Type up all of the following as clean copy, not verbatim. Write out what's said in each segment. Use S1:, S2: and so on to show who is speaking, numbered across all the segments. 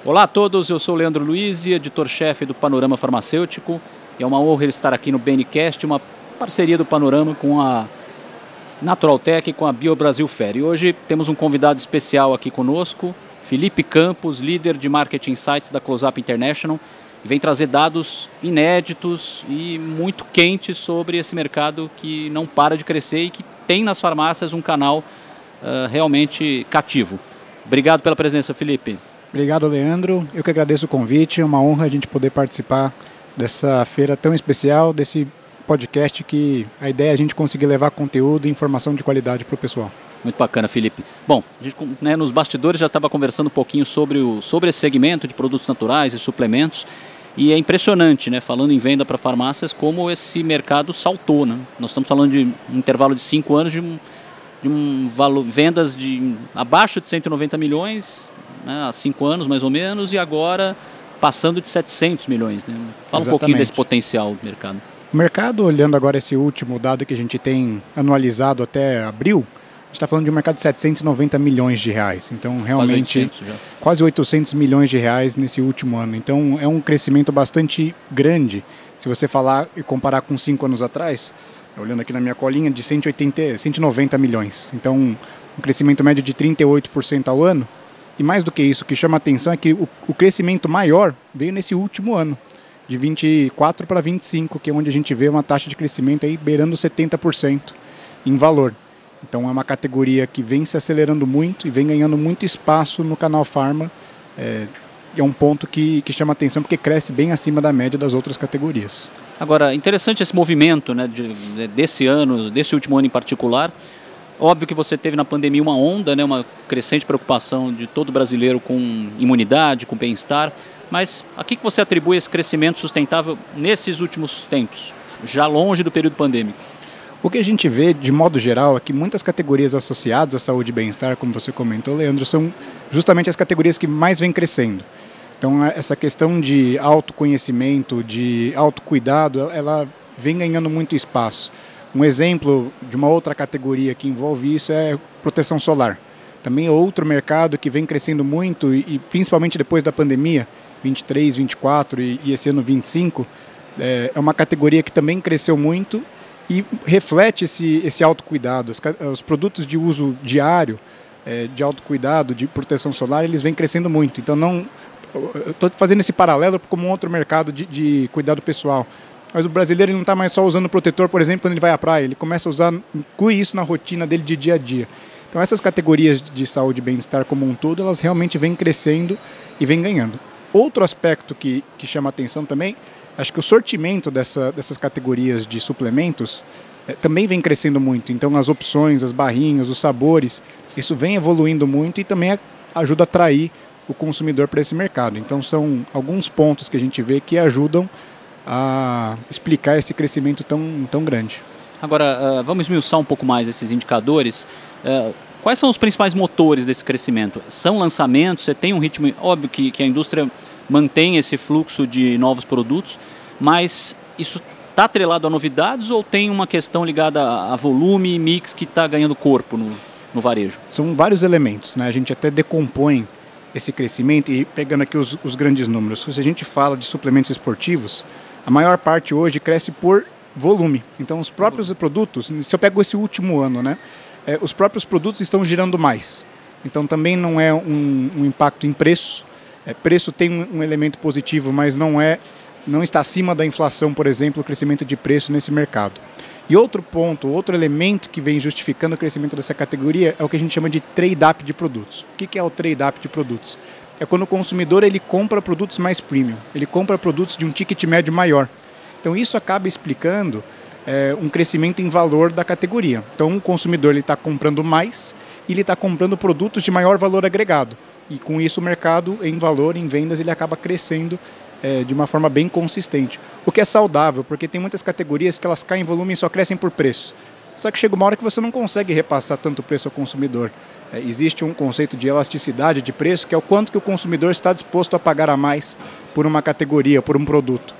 S1: Olá a todos, eu sou o Leandro Luiz, editor-chefe do Panorama Farmacêutico. E é uma honra estar aqui no BNcast, uma parceria do Panorama com a Naturaltech e com a BioBrasil Fair. E hoje temos um convidado especial aqui conosco, Felipe Campos, líder de Marketing Insights da Close-Up International, que vem trazer dados inéditos e muito quentes sobre esse mercado que não para de crescer e que tem nas farmácias um canal realmente cativo. Obrigado pela presença, Felipe.
S2: Obrigado, Leandro. Eu que agradeço o convite. É uma honra a gente poder participar dessa feira tão especial, desse podcast que a ideia é a gente conseguir levar conteúdo e informação de qualidade para o pessoal.
S1: Muito bacana, Felipe. Bom, a gente, nos bastidores já estava conversando um pouquinho sobre esse segmento de produtos naturais e suplementos. E é impressionante, falando em venda para farmácias, como esse mercado saltou. Nós estamos falando de um intervalo de 5 anos de um valor, vendas de abaixo de 190 milhões, há 5 anos mais ou menos, e agora passando de 700 milhões. Fala
S2: Exatamente.
S1: Um pouquinho desse potencial do mercado.
S2: O mercado, olhando agora esse último dado que a gente tem anualizado até abril, a gente está falando de um mercado de 790 milhões de reais. Então, realmente, quase 800 milhões de reais nesse último ano. Então, é um crescimento bastante grande. Se você falar e comparar com 5 anos atrás, olhando aqui na minha colinha, de 190 milhões. Então, um crescimento médio de 38% ao ano. E mais do que isso, o que chama a atenção é que o crescimento maior veio nesse último ano, de 24 para 25, que é onde a gente vê uma taxa de crescimento aí beirando 70% em valor. Então é uma categoria que vem se acelerando muito e vem ganhando muito espaço no canal Pharma. É um ponto que chama a atenção porque cresce bem acima da média das outras categorias.
S1: Agora, interessante esse movimento desse ano, desse último ano em particular. Óbvio que você teve na pandemia uma onda, uma crescente preocupação de todo brasileiro com imunidade, com bem-estar. Mas a que você atribui esse crescimento sustentável nesses últimos tempos, já longe do período pandêmico?
S2: O que a gente vê, de modo geral, é que muitas categorias associadas à saúde e bem-estar, como você comentou, Leandro, são justamente as categorias que mais vêm crescendo. Então, essa questão de autoconhecimento, de autocuidado, ela vem ganhando muito espaço. Um exemplo de uma outra categoria que envolve isso é proteção solar. Também é outro mercado que vem crescendo muito e principalmente depois da pandemia, 23, 24 e esse ano 25, é uma categoria que também cresceu muito e reflete esse autocuidado. Os produtos de uso diário, de autocuidado, de proteção solar, eles vêm crescendo muito. Então, eu estou fazendo esse paralelo como um outro mercado de cuidado pessoal. Mas o brasileiro não está mais só usando protetor, por exemplo, quando ele vai à praia. Ele começa a usar, inclui isso na rotina dele de dia a dia. Então essas categorias de saúde e bem-estar como um todo, elas realmente vêm crescendo e vêm ganhando. Outro aspecto que chama a atenção também, acho que o sortimento dessas categorias de suplementos também vem crescendo muito. Então as opções, as barrinhas, os sabores, isso vem evoluindo muito e também ajuda a atrair o consumidor para esse mercado. Então são alguns pontos que a gente vê que ajudam a explicar esse crescimento tão grande.
S1: Agora, vamos esmiuçar um pouco mais esses indicadores. Quais são os principais motores desse crescimento? São lançamentos? Você tem um ritmo... Óbvio que a indústria mantém esse fluxo de novos produtos, mas isso está atrelado a novidades ou tem uma questão ligada a volume e mix que está ganhando corpo no varejo?
S2: São vários elementos, A gente até decompõe esse crescimento e pegando aqui os grandes números. Se a gente fala de suplementos esportivos, a maior parte hoje cresce por volume. Então, os próprios produtos, se eu pego esse último ano, os próprios produtos estão girando mais. Então, também não é um impacto em preço. Preço tem um elemento positivo, mas não está acima da inflação, por exemplo, o crescimento de preço nesse mercado. E outro ponto, outro elemento que vem justificando o crescimento dessa categoria é o que a gente chama de trade-up de produtos. O que é o trade-up de produtos? É quando o consumidor ele compra produtos mais premium, ele compra produtos de um ticket médio maior. Então isso acaba explicando um crescimento em valor da categoria. Então o consumidor está comprando mais e ele está comprando produtos de maior valor agregado. E com isso o mercado em valor, em vendas, ele acaba crescendo de uma forma bem consistente. O que é saudável, porque tem muitas categorias que elas caem em volume e só crescem por preço. Só que chega uma hora que você não consegue repassar tanto preço ao consumidor. Existe um conceito de elasticidade de preço, que é o quanto que o consumidor está disposto a pagar a mais por uma categoria, por um produto.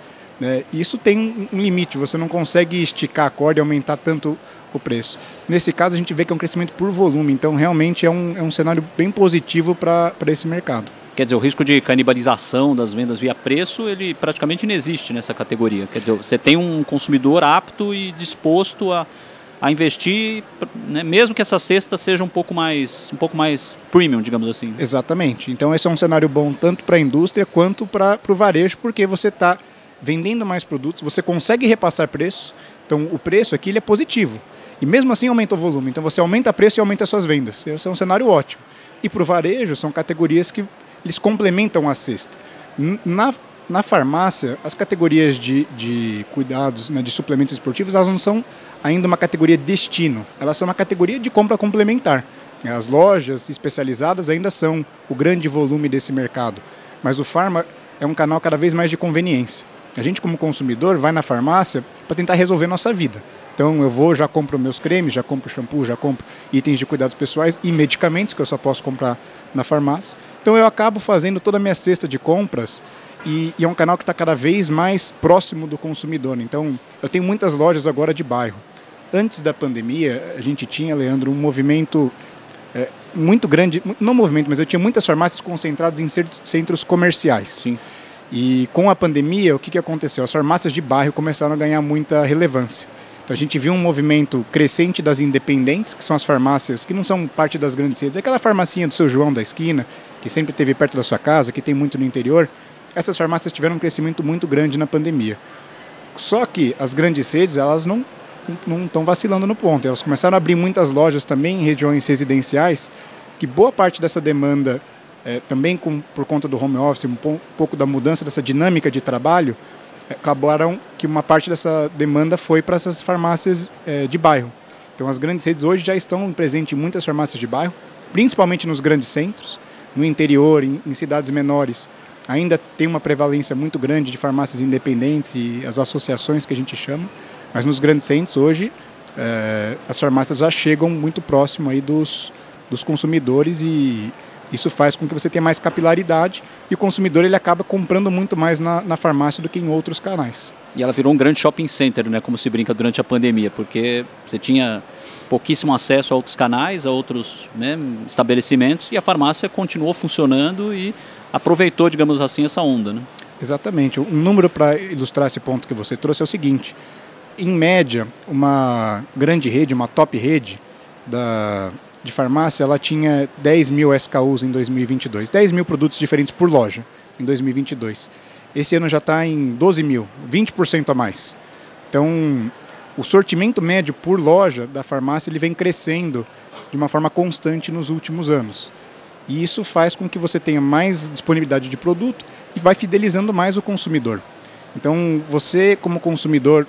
S2: Isso tem um limite, você não consegue esticar a corda e aumentar tanto o preço. Nesse caso, a gente vê que é um crescimento por volume, então realmente é um cenário bem positivo para esse mercado.
S1: Quer dizer, o risco de canibalização das vendas via preço, ele praticamente não existe nessa categoria. Quer dizer, você tem um consumidor apto e disposto a investir, né, mesmo que essa cesta seja um pouco mais premium, digamos assim.
S2: Exatamente. Então esse é um cenário bom tanto para a indústria quanto para o varejo, porque você está vendendo mais produtos, você consegue repassar preço, então o preço aqui ele é positivo. E mesmo assim aumenta o volume, então você aumenta o preço e aumenta as suas vendas. Esse é um cenário ótimo. E para o varejo são categorias que eles complementam a cesta. Na farmácia, as categorias de cuidados, né, de suplementos esportivos, elas não são ainda uma categoria destino, elas são uma categoria de compra complementar. As lojas especializadas ainda são o grande volume desse mercado, mas o farma é um canal cada vez mais de conveniência. A gente, como consumidor, vai na farmácia para tentar resolver nossa vida. Então eu vou, já compro meus cremes, já compro shampoo, já compro itens de cuidados pessoais e medicamentos que eu só posso comprar na farmácia. Então eu acabo fazendo toda a minha cesta de compras e é um canal que está cada vez mais próximo do consumidor. Então eu tenho muitas lojas agora de bairro. Antes da pandemia, a gente tinha, Leandro, um movimento muito grande, não movimento, mas eu tinha muitas farmácias concentradas em centros comerciais.
S1: Sim.
S2: E com a pandemia, o que aconteceu? As farmácias de bairro começaram a ganhar muita relevância. Então a gente viu um movimento crescente das independentes, que são as farmácias que não são parte das grandes redes. Aquela farmacinha do seu João da esquina, que sempre esteve perto da sua casa, que tem muito no interior. Essas farmácias tiveram um crescimento muito grande na pandemia. Só que as grandes redes, elas não estão vacilando no ponto. Elas começaram a abrir muitas lojas também em regiões residenciais, que boa parte dessa demanda, também por conta do home office, um pouco da mudança dessa dinâmica de trabalho, acabaram que uma parte dessa demanda foi para essas farmácias de bairro. Então as grandes redes hoje já estão presentes em muitas farmácias de bairro, principalmente nos grandes centros, no interior, em cidades menores. Ainda tem uma prevalência muito grande de farmácias independentes e as associações que a gente chama, mas nos grandes centros hoje as farmácias já chegam muito próximo aí dos consumidores e isso faz com que você tenha mais capilaridade e o consumidor ele acaba comprando muito mais na farmácia do que em outros canais.
S1: E ela virou um grande shopping center, né, como se brinca durante a pandemia, porque você tinha pouquíssimo acesso a outros canais, a outros, né, estabelecimentos, e a farmácia continuou funcionando e aproveitou, digamos assim, essa onda, né?
S2: Exatamente. Um número para ilustrar esse ponto que você trouxe é o seguinte: em média, uma grande rede, uma top rede de farmácia, ela tinha 10 mil SKUs em 2022, 10 mil produtos diferentes por loja em 2022. Esse ano já está em 12 mil, 20% a mais. Então, o sortimento médio por loja da farmácia ele vem crescendo de uma forma constante nos últimos anos. E isso faz com que você tenha mais disponibilidade de produto e vai fidelizando mais o consumidor. Então, você como consumidor,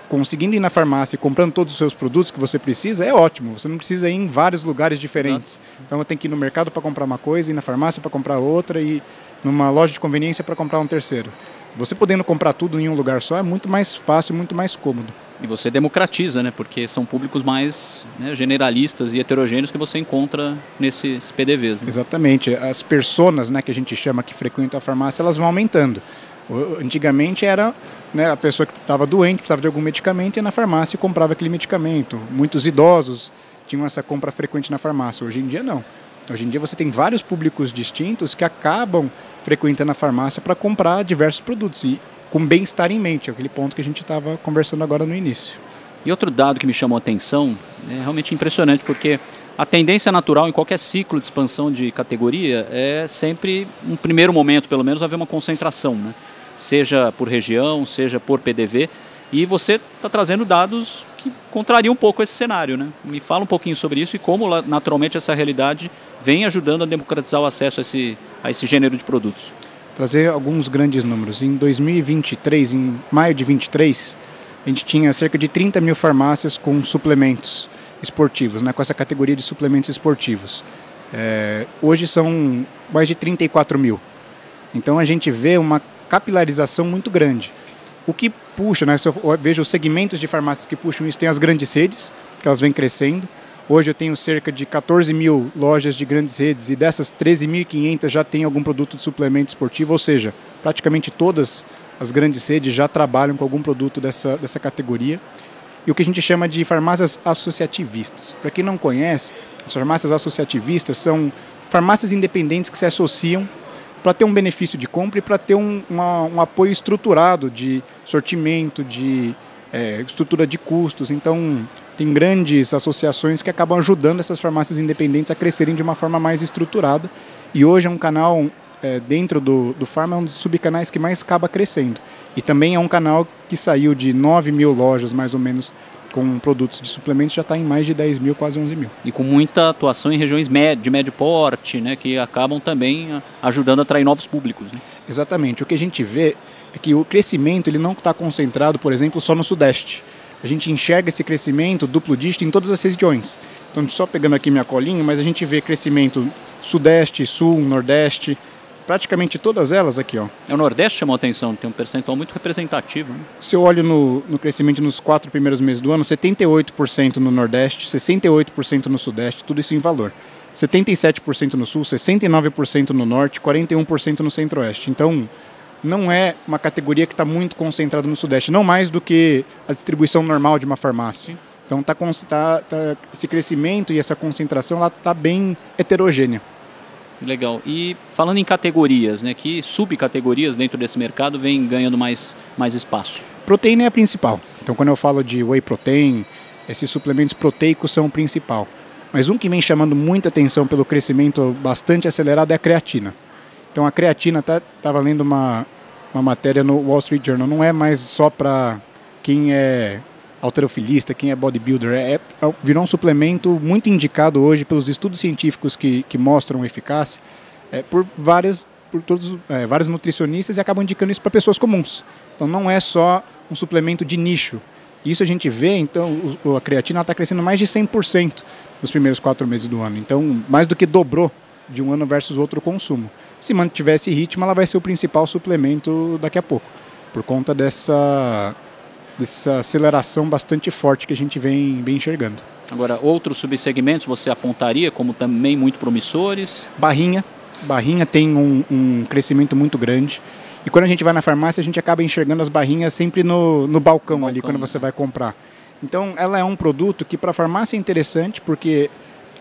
S2: conseguindo ir na farmácia e comprando todos os seus produtos que você precisa, é ótimo. Você não precisa ir em vários lugares diferentes. Exato. Então, eu tenho que ir no mercado para comprar uma coisa, ir na farmácia para comprar outra e numa loja de conveniência para comprar um terceiro. Você podendo comprar tudo em um lugar só é muito mais fácil, muito mais cômodo.
S1: E você democratiza, né? Porque são públicos mais, né, generalistas e heterogêneos que você encontra nesses PDVs. Né?
S2: Exatamente. As personas, né, que a gente chama que frequentam a farmácia, elas vão aumentando. Antigamente era, né, a pessoa que estava doente, precisava de algum medicamento, ia na farmácia e comprava aquele medicamento. Muitos idosos tinham essa compra frequente na farmácia. Hoje em dia não. Hoje em dia você tem vários públicos distintos que acabam frequentando a farmácia para comprar diversos produtos e com bem-estar em mente, aquele ponto que a gente estava conversando agora no início.
S1: E outro dado que me chamou a atenção, é realmente impressionante, porque a tendência natural em qualquer ciclo de expansão de categoria é sempre, um primeiro momento pelo menos, haver uma concentração, né? Seja por região, seja por PDV, e você está trazendo dados que contrariam um pouco esse cenário, né? Me fala um pouquinho sobre isso e como naturalmente essa realidade vem ajudando a democratizar o acesso a esse gênero de produtos.
S2: Trazer alguns grandes números. Em 2023, em maio de 2023, a gente tinha cerca de 30 mil farmácias com suplementos esportivos, né, com essa categoria de suplementos esportivos. Hoje são mais de 34 mil. Então a gente vê uma capilarização muito grande. O que puxa, né, se eu vejo os segmentos de farmácias que puxam isso, tem as grandes redes, que elas vêm crescendo. Hoje eu tenho cerca de 14 mil lojas de grandes redes e dessas 13.500 já tem algum produto de suplemento esportivo, ou seja, praticamente todas as grandes redes já trabalham com algum produto dessa categoria. E o que a gente chama de farmácias associativistas. Para quem não conhece, as farmácias associativistas são farmácias independentes que se associam para ter um benefício de compra e para ter um apoio estruturado de sortimento, de estrutura de custos. Então, tem grandes associações que acabam ajudando essas farmácias independentes a crescerem de uma forma mais estruturada. E hoje é um canal, dentro do Pharma, é um dos subcanais que mais acaba crescendo. E também é um canal que saiu de 9 mil lojas, mais ou menos, com produtos de suplementos, já está em mais de 10 mil, quase 11 mil.
S1: E com muita atuação em regiões de médio porte, né, que acabam também ajudando a atrair novos públicos. Né?
S2: Exatamente. O que a gente vê é que o crescimento ele não está concentrado, por exemplo, só no Sudeste. A gente enxerga esse crescimento duplo dígito em todas as regiões. Então, só pegando aqui minha colinha, mas a gente vê crescimento Sudeste, Sul, Nordeste, praticamente todas elas aqui, ó.
S1: O Nordeste chamou a atenção, tem um percentual muito representativo. Né?
S2: Se eu olho no crescimento nos 4 primeiros meses do ano, 78% no Nordeste, 68% no Sudeste, tudo isso em valor. 77% no Sul, 69% no Norte, 41% no Centro-Oeste. Então, não é uma categoria que está muito concentrada no Sudeste, não mais do que a distribuição normal de uma farmácia. Então, esse crescimento e essa concentração está bem heterogênea.
S1: Legal. E falando em categorias, né, que subcategorias dentro desse mercado vêm ganhando mais espaço?
S2: Proteína é a principal. Então, quando eu falo de whey protein, esses suplementos proteicos são o principal. Mas um que vem chamando muita atenção pelo crescimento bastante acelerado é a creatina. Então, a creatina, estava lendo uma matéria no Wall Street Journal, não é mais só para quem é halterofilista, quem é bodybuilder, virou um suplemento muito indicado hoje pelos estudos científicos que mostram eficácia por vários nutricionistas e acabam indicando isso para pessoas comuns. Então não é só um suplemento de nicho. Isso a gente vê, então a creatina está crescendo mais de 100% nos primeiros 4 meses do ano. Então mais do que dobrou de um ano versus outro consumo. Se mantiver esse ritmo, ela vai ser o principal suplemento daqui a pouco, por conta dessa aceleração bastante forte que a gente vem enxergando.
S1: Agora, outros subsegmentos você apontaria como também muito promissores?
S2: Barrinha tem um crescimento muito grande. E quando a gente vai na farmácia, a gente acaba enxergando as barrinhas sempre no balcão ali, quando você vai comprar. Então, ela é um produto que para a farmácia é interessante, porque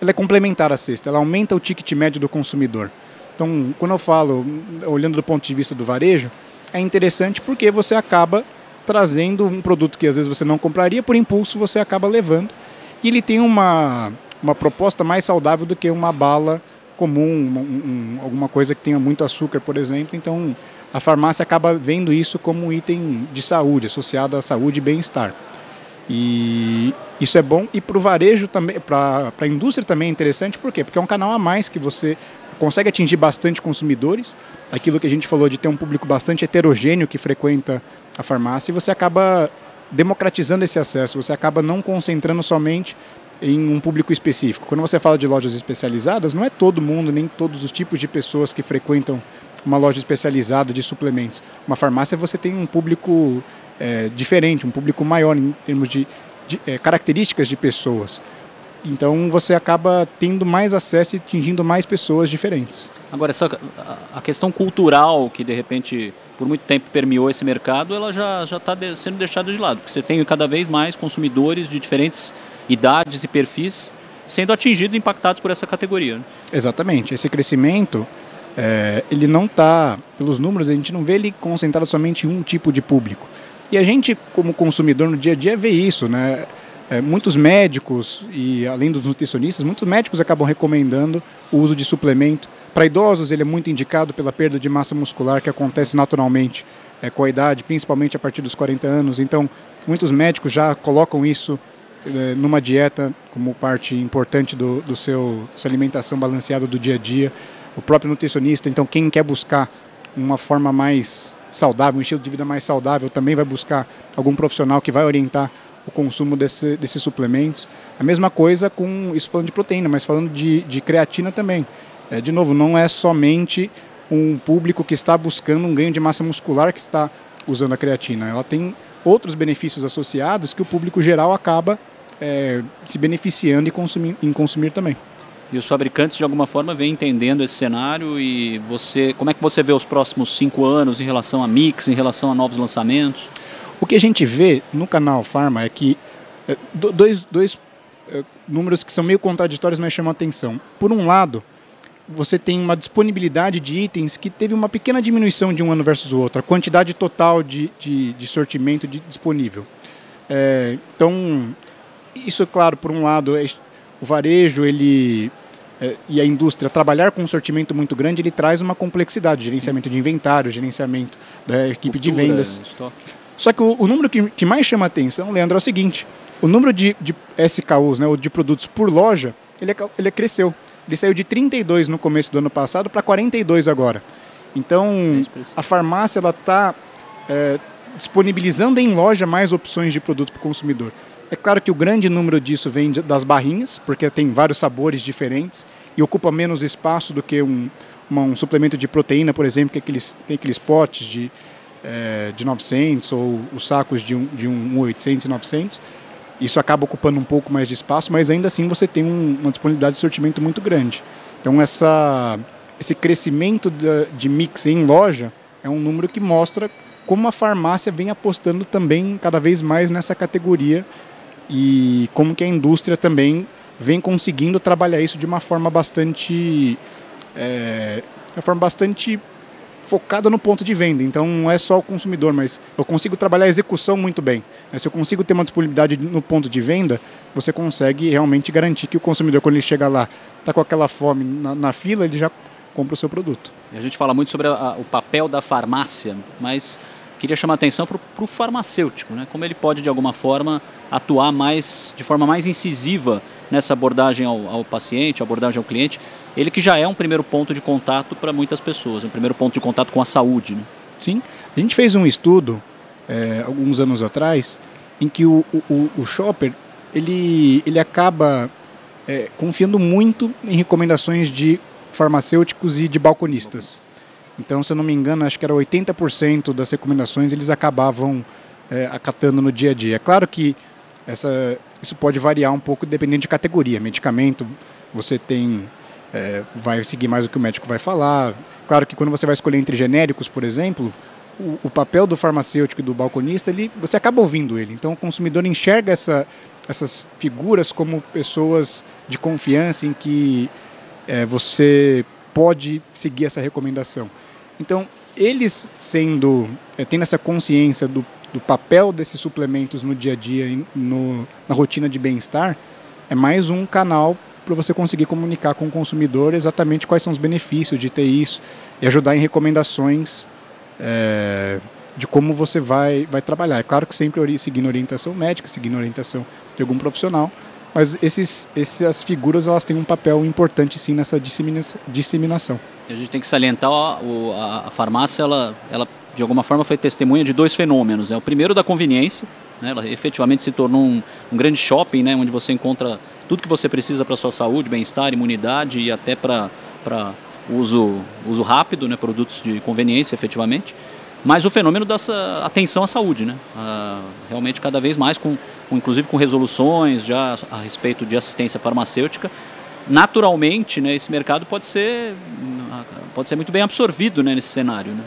S2: ela é complementar à cesta, ela aumenta o ticket médio do consumidor. Então, quando eu falo, olhando do ponto de vista do varejo, é interessante porque você acaba trazendo um produto que às vezes você não compraria, por impulso você acaba levando. E ele tem uma proposta mais saudável do que uma bala comum, alguma coisa que tenha muito açúcar, por exemplo. Então, a farmácia acaba vendo isso como um item de saúde, associado à saúde e bem-estar. E isso é bom. E para o varejo também, para a indústria também é interessante. Por quê? Porque é um canal a mais que você consegue atingir bastante consumidores. Aquilo que a gente falou de ter um público bastante heterogêneo que frequenta a farmácia, e você acaba democratizando esse acesso, você acaba não concentrando somente em um público específico. Quando você fala de lojas especializadas, não é todo mundo, nem todos os tipos de pessoas que frequentam uma loja especializada de suplementos. Uma farmácia você tem um público diferente, um público maior em termos de características de pessoas. Então você acaba tendo mais acesso e atingindo mais pessoas diferentes.
S1: Agora, a questão cultural que de repente por muito tempo permeou esse mercado, ela já está sendo deixada de lado, porque você tem cada vez mais consumidores de diferentes idades e perfis sendo atingidos e impactados por essa categoria. Né?
S2: Exatamente. Esse crescimento, ele não está, pelos números, a gente não vê ele concentrado somente em um tipo de público. E a gente, como consumidor no dia a dia, vê isso, né? Muitos médicos, e além dos nutricionistas, muitos médicos acabam recomendando o uso de suplemento. Para idosos, ele é muito indicado pela perda de massa muscular que acontece naturalmente com a idade, principalmente a partir dos 40 anos. Então, muitos médicos já colocam isso numa dieta como parte importante da sua alimentação balanceada do dia a dia. O próprio nutricionista, então, quem quer buscar uma forma mais saudável, um estilo de vida mais saudável, também vai buscar algum profissional que vai orientar o consumo desses suplementos. A mesma coisa com isso falando de proteína, mas falando de creatina também. De novo, não é somente um público que está buscando um ganho de massa muscular que está usando a creatina. Ela tem outros benefícios associados que o público geral acaba se beneficiando e consumir também.
S1: E os fabricantes, de alguma forma, vêm entendendo esse cenário e como é que você vê os próximos 5 anos em relação a mix, em relação a novos lançamentos?
S2: O que a gente vê no canal Pharma é que dois números que são meio contraditórios, mas chamam a atenção. Por um lado, você tem uma disponibilidade de itens que teve uma pequena diminuição de um ano versus o outro, a quantidade total de sortimento disponível. Então, isso, claro, por um lado, o varejo e a indústria trabalhar com um sortimento muito grande, ele traz uma complexidade, gerenciamento de inventário, gerenciamento da equipe de vendas. Só que o número que mais chama a atenção, Leandro, é o seguinte: o número de SKUs, né, ou de produtos por loja, ele cresceu. Ele saiu de 32 no começo do ano passado para 42 agora. Então, a farmácia está disponibilizando em loja mais opções de produto para o consumidor. É claro que o grande número disso vem das barrinhas, porque tem vários sabores diferentes e ocupa menos espaço do que um suplemento de proteína, por exemplo, que tem aqueles potes de 900 ou os sacos de 800 e 900. Isso acaba ocupando um pouco mais de espaço, mas ainda assim você tem uma disponibilidade de sortimento muito grande. Então esse crescimento de mix em loja é um número que mostra como a farmácia vem apostando também cada vez mais nessa categoria e como que a indústria também vem conseguindo trabalhar isso de uma forma bastante focada no ponto de venda. Então não é só o consumidor, mas eu consigo trabalhar a execução muito bem. Se eu consigo ter uma disponibilidade no ponto de venda, você consegue realmente garantir que o consumidor, quando ele chega lá, está com aquela fome na fila, ele já compra o seu produto.
S1: E a gente fala muito sobre o papel da farmácia, mas queria chamar a atenção para o farmacêutico, né? Como ele pode, de alguma forma, atuar de forma mais incisiva nessa abordagem ao paciente, abordagem ao cliente. Ele que já é um primeiro ponto de contato para muitas pessoas, um primeiro ponto de contato com a saúde, né?
S2: Sim. A gente fez um estudo, alguns anos atrás, em que o shopper, ele acaba confiando muito em recomendações de farmacêuticos e de balconistas. Então, se eu não me engano, acho que era 80% das recomendações eles acabavam acatando no dia a dia. É claro que isso pode variar um pouco dependendo de categoria. Medicamento, você vai seguir mais o que o médico vai falar. Claro que quando você vai escolher entre genéricos, por exemplo, o papel do farmacêutico e do balconista, você acaba ouvindo ele. Então o consumidor enxerga essas figuras como pessoas de confiança em que você pode seguir essa recomendação. Então, eles tendo essa consciência do papel desses suplementos no dia a dia, na rotina de bem-estar, é mais um canal para você conseguir comunicar com o consumidor exatamente quais são os benefícios de ter isso e ajudar em recomendações de como você vai trabalhar. É claro que sempre seguindo orientação médica, seguindo orientação de algum profissional, mas essas figuras elas têm um papel importante sim nessa disseminação.
S1: E a gente tem que salientar a farmácia, ela de alguma forma foi testemunha de dois fenômenos, né? O primeiro da conveniência, né? Ela efetivamente se tornou um grande shopping, né? Onde você encontra tudo que você precisa para a sua saúde, bem-estar, imunidade e até para uso rápido, né? Produtos de conveniência efetivamente. Mas o fenômeno dessa atenção à saúde, né? Realmente cada vez mais, inclusive com resoluções já a respeito de assistência farmacêutica. Naturalmente, né, esse mercado pode ser muito bem absorvido, né, nesse cenário, né?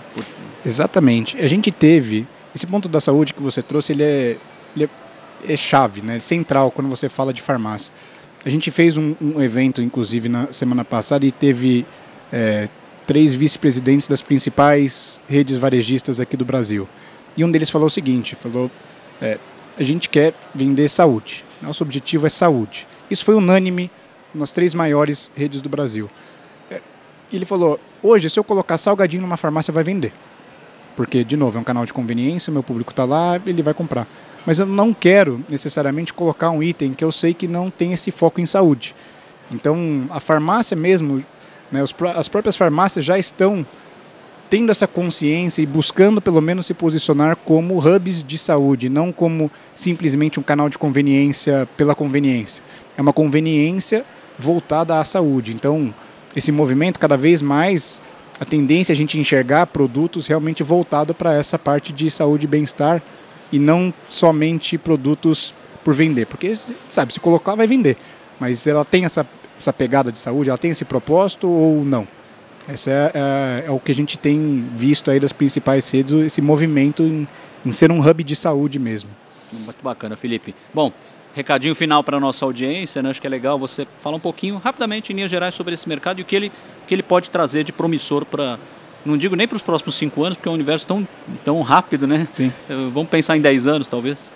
S2: Exatamente. A gente teve esse ponto da saúde que você trouxe, ele é chave, né, central quando você fala de farmácia. A gente fez um evento, inclusive, na semana passada e teve 3 vice-presidentes das principais redes varejistas aqui do Brasil. E um deles falou o seguinte, a gente quer vender saúde. Nosso objetivo é saúde. Isso foi unânime nas 3 maiores redes do Brasil. Ele falou, hoje, se eu colocar salgadinho numa farmácia, vai vender. Porque, de novo, é um canal de conveniência, o meu público está lá, ele vai comprar. Mas eu não quero, necessariamente, colocar um item que eu sei que não tem esse foco em saúde. Então, a farmácia mesmo, né, as próprias farmácias já estão tendo essa consciência e buscando, pelo menos, se posicionar como hubs de saúde, não como simplesmente um canal de conveniência pela conveniência. É uma conveniência voltada à saúde. Então, esse movimento, cada vez mais, a tendência é a gente enxergar produtos realmente voltados para essa parte de saúde e bem-estar e não somente produtos por vender. Porque, sabe, se colocar, vai vender. Mas ela tem essa pegada de saúde, ela tem esse propósito ou não? Esse é o que a gente tem visto aí das principais redes, esse movimento em ser um hub de saúde mesmo.
S1: Muito bacana, Felipe. Bom, Recadinho final para a nossa audiência, né? Acho que é legal você falar um pouquinho, rapidamente, em linhas gerais, sobre esse mercado e o que ele pode trazer de promissor para, não digo nem para os próximos 5 anos, porque é um universo tão rápido, né?
S2: Sim.
S1: Vamos pensar em 10 anos, talvez.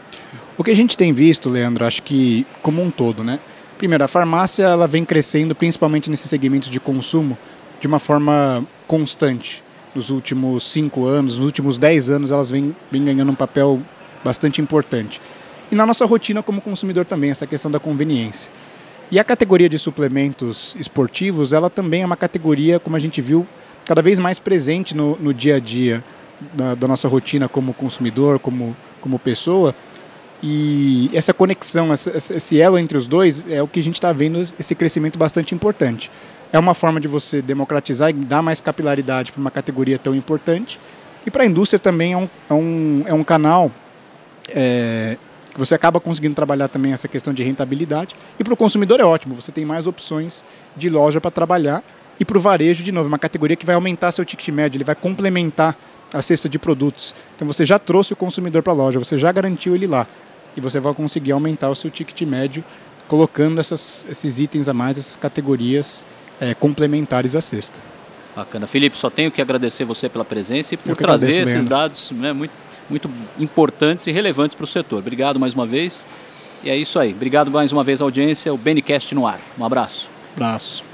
S2: O que a gente tem visto, Leandro, acho que como um todo, né? Primeiro, a farmácia ela vem crescendo, principalmente nesses segmentos de consumo, de uma forma constante. Nos últimos 5 anos, nos últimos 10 anos, elas vêm ganhando um papel bastante importante. E na nossa rotina como consumidor também, essa questão da conveniência. E a categoria de suplementos esportivos, ela também é uma categoria, como a gente viu, cada vez mais presente no dia a dia da nossa rotina como consumidor, como pessoa. E essa conexão, esse elo entre os dois, é o que a gente está vendo, esse crescimento bastante importante. É uma forma de você democratizar e dar mais capilaridade para uma categoria tão importante. E para a indústria também é um canal que você acaba conseguindo trabalhar também essa questão de rentabilidade. E para o consumidor é ótimo, você tem mais opções de loja para trabalhar. E para o varejo, de novo, uma categoria que vai aumentar seu ticket médio, ele vai complementar a cesta de produtos. Então você já trouxe o consumidor para a loja, você já garantiu ele lá. E você vai conseguir aumentar o seu ticket médio colocando esses itens a mais, essas categorias complementares à cesta.
S1: Bacana. Felipe, só tenho que agradecer você pela presença e por trazer esses dados, né, muito importantes e relevantes para o setor. Obrigado mais uma vez. E é isso aí. Obrigado mais uma vez à audiência. O BNcast no ar. Um abraço.
S2: Abraço.